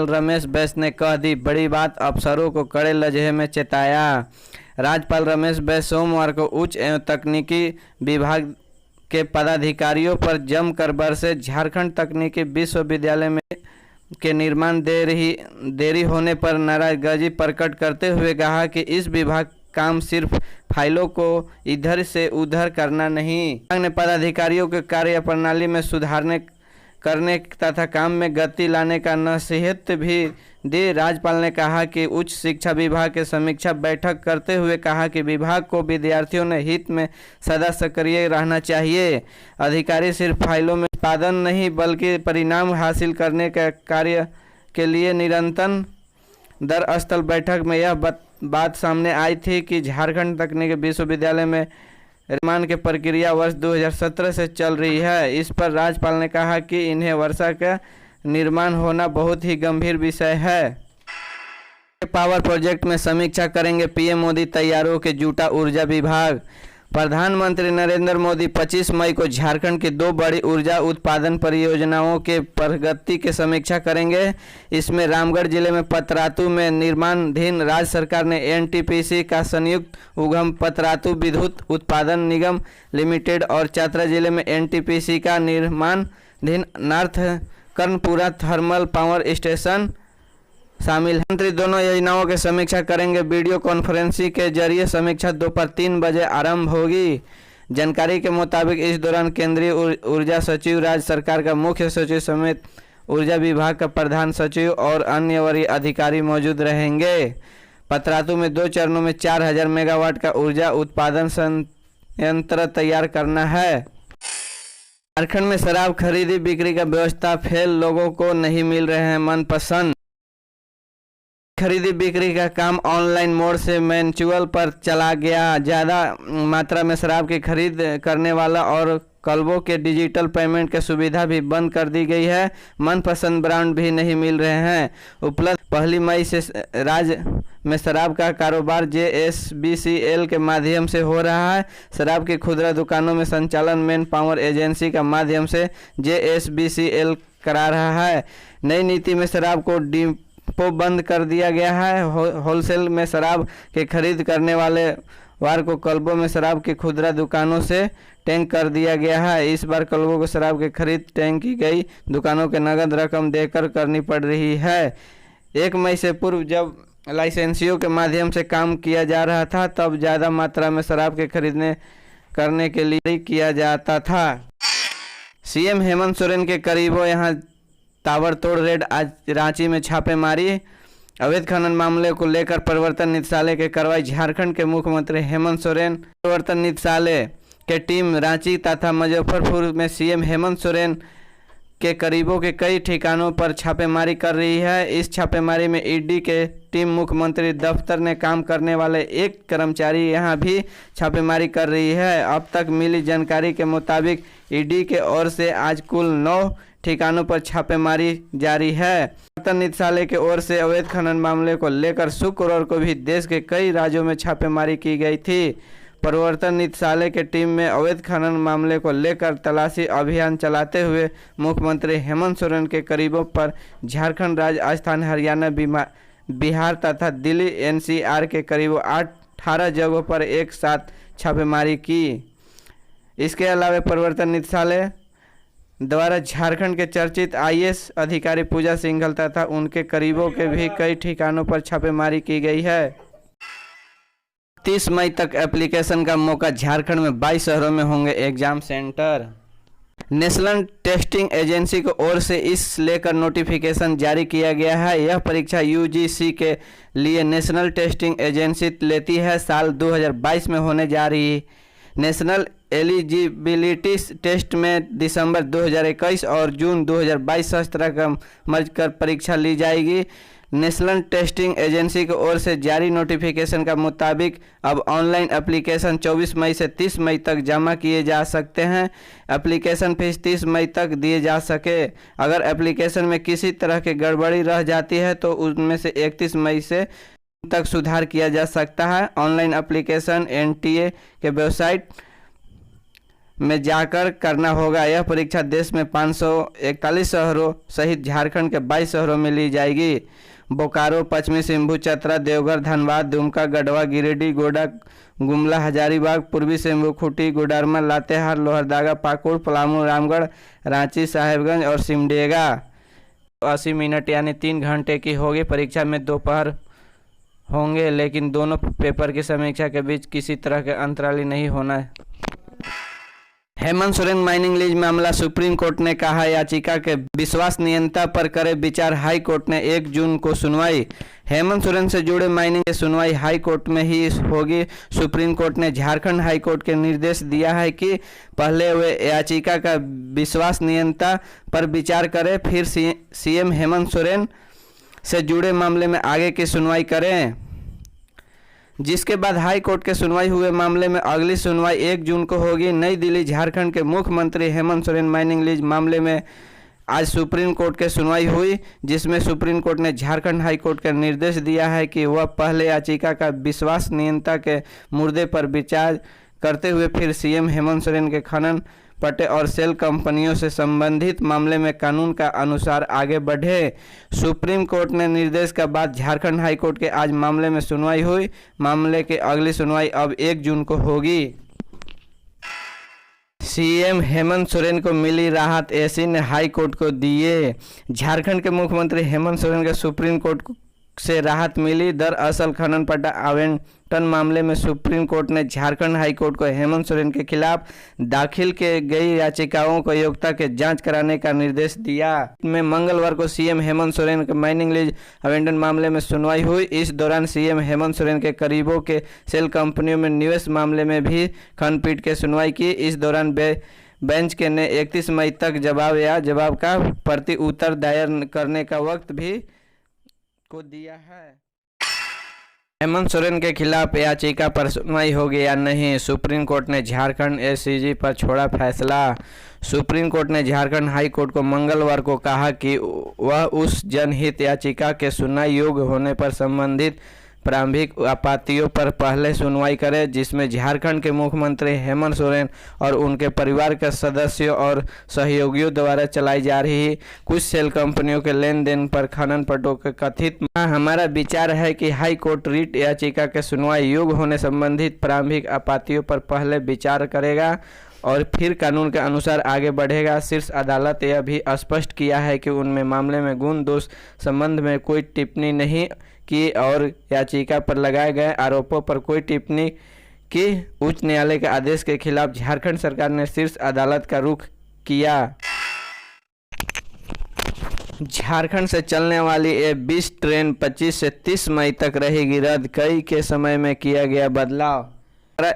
रमेश बैस ने कह दी बड़ी बात, अफसरों को कड़े लहजे में चेताया। राज्यपाल रमेश बैस सोमवार को उच्च एवं तकनीकी विभाग के पदाधिकारियों पर जमकर बरसे। झारखंड तकनीकी विश्वविद्यालय में के निर्माण देरी होने पर नाराजगी प्रकट करते हुए कहा कि इस विभाग काम सिर्फ फाइलों को इधर से उधर करना नहीं, विभाग ने पदाधिकारियों के कार्य प्रणाली में सुधारने करने तथा काम में गति लाने का नसीहत भी दी। राज्यपाल ने कहा कि उच्च शिक्षा विभाग के समीक्षा बैठक करते हुए कहा कि विभाग को विद्यार्थियों ने हित में सदा सक्रिय रहना चाहिए। अधिकारी सिर्फ फाइलों में उत्पादन नहीं बल्कि परिणाम हासिल करने के कार्य के लिए निरंतर दरअसल बैठक में यह बात सामने आई थी कि झारखंड तकनीकी विश्वविद्यालय में निर्माण की प्रक्रिया वर्ष 2017 से चल रही है। इस पर राज्यपाल ने कहा कि इन्हें वर्षा का निर्माण होना बहुत ही गंभीर विषय है। पावर प्रोजेक्ट में समीक्षा करेंगे पीएम मोदी, तैयारों के जुटा ऊर्जा विभाग। प्रधानमंत्री नरेंद्र मोदी 25 मई को झारखंड की 2 बड़ी ऊर्जा उत्पादन परियोजनाओं के प्रगति की समीक्षा करेंगे। इसमें रामगढ़ जिले में पतरातू में निर्माणाधीन राज्य सरकार ने एनटीपीसी का संयुक्त उद्यम पतरातू विद्युत उत्पादन निगम लिमिटेड और चतरा जिले में एनटीपीसी का निर्माणाधीन north Karanpura thermal power station शामिल है। मंत्री दोनों योजनाओं की समीक्षा करेंगे। वीडियो कॉन्फ्रेंसिंग के जरिए समीक्षा दोपहर 3 बजे आरंभ होगी। जानकारी के मुताबिक इस दौरान केंद्रीय ऊर्जा सचिव, राज्य सरकार का मुख्य सचिव समेत ऊर्जा विभाग का प्रधान सचिव और अन्य वरीय अधिकारी मौजूद रहेंगे। पतरातू में 2 चरणों में 4000 मेगावाट का ऊर्जा उत्पादन संयंत्र तैयार करना है। झारखंड में शराब खरीदी बिक्री का व्यवस्था फेल, लोगों को नहीं मिल रहे हैं मनपसंद। खरीदी बिक्री का काम ऑनलाइन मोड से मैनुअल पर चला गया। ज़्यादा मात्रा में शराब की खरीद करने वाला और क्लबों के डिजिटल पेमेंट की सुविधा भी बंद कर दी गई है। मनपसंद ब्रांड भी नहीं मिल रहे हैं उपलब्ध। 1 मई से राज्य में शराब का कारोबार JSBCL के माध्यम से हो रहा है। शराब की खुदरा दुकानों में संचालन मैन पावर एजेंसी का माध्यम से JSBCL करा रहा है। नई नीति में शराब को डिपो बंद कर दिया गया है। होलसेल में शराब की खरीद करने वाले वार को क्लबों में शराब की खुदरा दुकानों से टैंक कर दिया गया है। इस बार क्लबों को शराब की खरीद टैंक की गई दुकानों के नगद रकम देकर करनी पड़ रही है। 1 मई से पूर्व जब लाइसेंसियों के माध्यम से काम किया जा रहा था तब ज़्यादा मात्रा में शराब के खरीदने करने के लिए किया जाता था। सीएम हेमंत सोरेन के करीबों यहाँ ताबड़तोड़ रेड। आज रांची में छापेमारी। अवैध खनन मामले को लेकर प्रवर्तन निदेशालय की कार्रवाई। झारखंड के मुख्यमंत्री हेमंत सोरेन प्रवर्तन निदेशालय के टीम रांची तथा मुजफ्फरपुर में सीएम हेमंत सोरेन के करीबों के कई ठिकानों पर छापेमारी कर रही है। इस छापेमारी में ईडी के टीम मुख्यमंत्री दफ्तर में काम करने वाले एक कर्मचारी यहां भी छापेमारी कर रही है। अब तक मिली जानकारी के मुताबिक ईडी के ओर से आज कुल 9 ठिकानों पर छापेमारी जारी है। प्रवर्तन निदेशालय की ओर से अवैध खनन मामले को लेकर शुक्रवार को भी देश के कई राज्यों में छापेमारी की गई थी। प्रवर्तन निदेशालय की टीम में अवैध खनन मामले को लेकर तलाशी अभियान चलाते हुए मुख्यमंत्री हेमंत सोरेन के करीबों पर झारखंड, राजस्थान, हरियाणा, बिहार तथा दिल्ली NCR के करीब 18 जगहों पर एक साथ छापेमारी की। इसके अलावा प्रवर्तन निदेशालय द्वारा झारखंड के चर्चित IAS अधिकारी पूजा सिंघल तथा उनके करीबों के भी कई ठिकानों पर छापेमारी की गई है। 30 मई तक एप्लीकेशन का मौका। झारखंड में 22 शहरों में होंगे exam centre. National testing agency की ओर से इस लेकर नोटिफिकेशन जारी किया गया है। यह परीक्षा UGC के लिए नेशनल टेस्टिंग एजेंसी लेती है। साल 2022 में होने जा रही नेशनल एलिजिबिलिटी टेस्ट में दिसंबर 2021 और जून 2022 सत्र का मर्ज कर परीक्षा ली जाएगी। नेशनल टेस्टिंग एजेंसी की ओर से जारी नोटिफिकेशन का मुताबिक अब ऑनलाइन एप्लीकेशन 24 मई से 30 मई तक जमा किए जा सकते हैं। एप्लीकेशन फीस 30 मई तक दिए जा सके। अगर एप्लीकेशन में किसी तरह की गड़बड़ी रह जाती है तो उनमें से 31 मई से तक सुधार किया जा सकता है। ऑनलाइन एप्लीकेशन NTA के वेबसाइट में जाकर करना होगा। यह परीक्षा देश में 541 शहरों सहित झारखंड के 22 शहरों में ली जाएगी। बोकारो, पश्चिमी सिंहभूम, चतरा, देवघर, धनबाद, दुमका, गढ़वा, गिरिडीह, गोड्डा, गुमला, हजारीबाग, पूर्वी सिंहभूम, खूंटी, कोडरमा, लातेहार, लोहरदगा, पाकुड़, पलामू, रामगढ़, रांची, साहेबगंज और सिमडेगा। 80 मिनट यानी 3 घंटे की होगी। परीक्षा में दोपहर होंगे, लेकिन दोनों पेपर की समीक्षा के बीच किसी तरह के अंतराल नहीं होना है। हेमंत सोरेन माइनिंग लीज मामला, सुप्रीम कोर्ट ने कहा याचिका के विश्वसनीयता पर करे विचार। हाई कोर्ट ने 1 जून को सुनवाई। हेमंत सोरेन से जुड़े माइनिंग की सुनवाई हाई कोर्ट में ही होगी। सुप्रीम कोर्ट ने झारखंड हाई कोर्ट के निर्देश दिया है कि पहले वे याचिका का विश्वसनीयता पर विचार करें, फिर सीएम हेमंत सोरेन से जुड़े मामले में आगे की सुनवाई करें, जिसके बाद हाई कोर्ट के सुनवाई हुए मामले में अगली सुनवाई 1 जून को होगी। नई दिल्ली, झारखंड के मुख्यमंत्री हेमंत सोरेन माइनिंग लीज मामले में आज सुप्रीम कोर्ट के सुनवाई हुई, जिसमें सुप्रीम कोर्ट ने झारखंड हाई कोर्ट का निर्देश दिया है कि वह पहले याचिका का विश्वसनीयता के मुद्दे पर विचार करते हुए फिर सीएम हेमंत सोरेन के खनन पट्टे और सेल कंपनियों से संबंधित मामले में कानून का अनुसार आगे बढ़े। सुप्रीम कोर्ट ने निर्देश के बाद झारखंड हाई कोर्ट के आज मामले में सुनवाई हुई। मामले की अगली सुनवाई अब 1 जून को होगी। सीएम हेमंत सोरेन को मिली राहत, एसी ने हाई कोर्ट को दिए। झारखंड के मुख्यमंत्री हेमंत सोरेन के सुप्रीम कोर्ट से राहत मिली। दरअसल खनन पट्टा आवंटन मामले में सुप्रीम कोर्ट ने झारखंड हाई कोर्ट को हेमंत सोरेन के खिलाफ दाखिल की गई याचिकाओं को योग्यता के जांच कराने का निर्देश दिया। में मंगलवार को सीएम हेमंत सोरेन के माइनिंग लीज आवंटन मामले में सुनवाई हुई। इस दौरान सीएम हेमंत सोरेन के करीबों के सेल कंपनियों में निवेश मामले में भी खंडपीठ के सुनवाई की। इस दौरान बेंच के ने 31 मई तक जवाब का प्रति उत्तर दायर करने का वक्त भी को दिया है। हेमंत सोरेन के खिलाफ याचिका पर सुनवाई होगी या नहीं, सुप्रीम कोर्ट ने झारखंड एसीजी पर छोड़ा फैसला। सुप्रीम कोर्ट ने झारखंड हाई कोर्ट को मंगलवार को कहा कि वह उस जनहित याचिका के सुनवाई योग्य होने पर संबंधित प्रारंभिक आपत्तियों पर पहले सुनवाई करे, जिसमें झारखंड के मुख्यमंत्री हेमंत सोरेन और उनके परिवार के सदस्यों और सहयोगियों द्वारा चलाई जा रही कुछ सेल कंपनियों के लेन देन पर खनन पट्टों के कथित। हमारा विचार है कि हाई कोर्ट रीट याचिका के सुनवाई योग्य होने संबंधित प्रारंभिक आपत्तियों पर पहले विचार करेगा और फिर कानून के अनुसार आगे बढ़ेगा। शीर्ष अदालत यह भी स्पष्ट किया है कि उनमें मामले में गुण दोष संबंध में कोई टिप्पणी नहीं की और याचिका पर लगाए गए आरोपों पर कोई टिप्पणी की। उच्च न्यायालय के आदेश के खिलाफ झारखंड सरकार ने शीर्ष अदालत का रुख किया। झारखंड से चलने वाली ये 20 ट्रेन 25 से 30 मई तक रहेगी रद्द। कई के समय में किया गया बदलाव।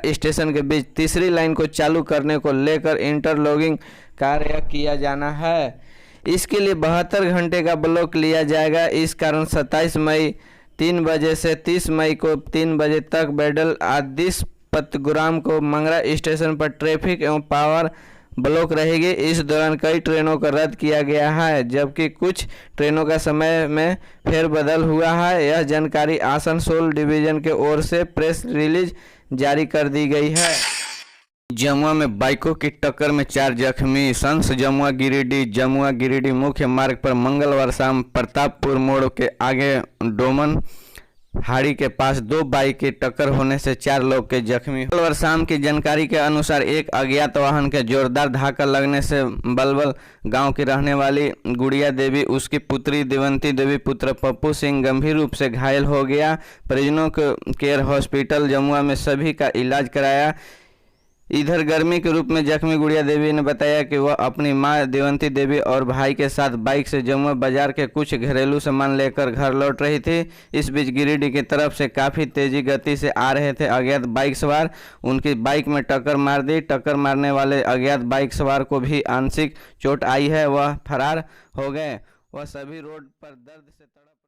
स्टेशन के बीच तीसरी लाइन को चालू करने को लेकर इंटरलॉकिंग कार्य किया जाना है। इसके लिए 72 घंटे का ब्लॉक लिया जाएगा। इस कारण 27 मई 3 बजे से 30 मई को 3 बजे तक बैडल आदिश पतग्राम को मंगरा स्टेशन पर ट्रैफिक एवं पावर ब्लॉक रहेगी। इस दौरान कई ट्रेनों को रद्द किया गया है, जबकि कुछ ट्रेनों का समय में फेरबदल हुआ है। यह जानकारी आसनसोल डिवीजन के ओर से प्रेस रिलीज जारी कर दी गई है। जमुआ में बाइकों की टक्कर में 4 जख्मी। संस जमुआ गिरिडीह मुख्य मार्ग पर मंगलवार शाम प्रतापपुर मोड़ के आगे डोमन हाड़ी के पास 2 बाइक की टक्कर होने से 4 लोग के जख्मी। मंगलवार शाम की जानकारी के अनुसार एक अज्ञात वाहन के जोरदार धक्का लगने से बलबल गांव की रहने वाली गुड़िया देवी, उसकी पुत्री देवंती देवी, पुत्र पप्पू सिंह गंभीर रूप से घायल हो गया। परिजनों को केयर हॉस्पिटल जमुआ में सभी का इलाज कराया। इधर गर्मी के रूप में जख्मी गुड़िया देवी ने बताया कि वह अपनी मां देवंती देवी और भाई के साथ बाइक से जमुआ बाजार के कुछ घरेलू सामान लेकर घर लौट रही थी। इस बीच गिरिडीह की तरफ से काफ़ी तेजी गति से आ रहे थे अज्ञात बाइक सवार, उनकी बाइक में टक्कर मार दी। टक्कर मारने वाले अज्ञात बाइक सवार को भी आंशिक चोट आई है, वह फरार हो गए। वह सभी रोड पर दर्द से तड़प